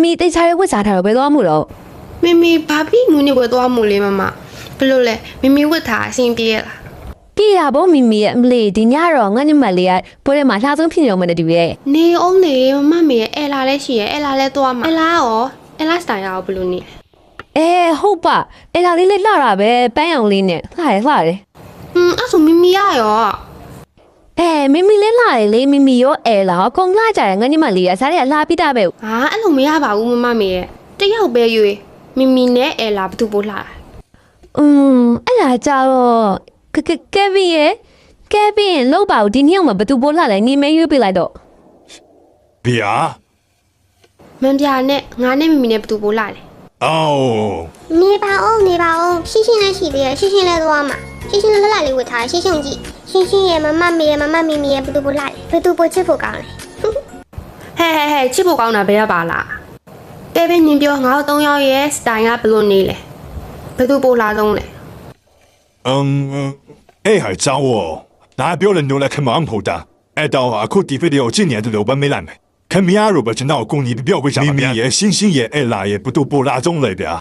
咪对茶叶会啥头别多木了。咪咪ဘာဖြစ်မူနေွယ်သွားမို့လေမမဘလို့လဲမိမိဝတ်ထားအဆင်ပြေလား ပြေတာဗောမိမိရဲ့မလေးဒီညတော့ငါညမလေးကပွဲထဲမှာလှဆုံးဖြစ်နေအောင်မတူရဲ့ နေအောင်လေမမေရဲ့အဲလာလဲရှိရဲ့အဲလာလဲသွားမှာအဲလာရောအဲလာစတိုင်ရောဘလို့နေ ဟုတ်ပါအဲ့ဒါလေးလေးလှတာပဲပန်းရောင်လေးနဲ့လှတယ်လှတယ် အဲ့ဆိုမိမိရရော မိမိလေးလှတယ်လေမိမိရောလာအကုန်လှကြတယ်ငါညမလေးကစားရလှပြတာပဲ ဟာအဲ့လိုမရပါဘူးမမေရဲ့တယောက်ပဲရွေမိမိနဲ့အဲလာဘသူပို့လာ အဲ့ဒါကြတော့ကဲဗီလောက်ပါဦးဒီနေ့မှဘသူပို့လှလဲနေမဲရွေးပြလိုက်တော့ ဗျာ မန်ပြာနဲ့ငါနဲ့မိမိနဲ့ဘသူပို့လာလဲ အော် နေပါအောင်ရှင်းလည်းရှိသေးတယ်ရှင်းလည်းသွားမှာရှင်းလှလေးဝတ်ထားရှင်းကြည့်ရှင်းရဲ့မမမေရဲ့မမမီမီရဲ့ဘသူပို့လာလဲဘသူပို့ချစ်ဖို့ကောင်းလဲ ဟဲ့ချစ်ဖို့ကောင်းတာဘယ်ရပါလားကဲပဲနင်ပြောငါတို့၃ယောက်ရဲ့စတိုင်ကဘလို့နေလဲဘသူပို့လာဆုံးလဲ 还找我，那表人都来看忙头的，到အခုဒီဗီဒီယို今年都留本没来没，看米亚如果真到公你的表为啥？咪咪也星星也爱来也不都不拉中来的啊。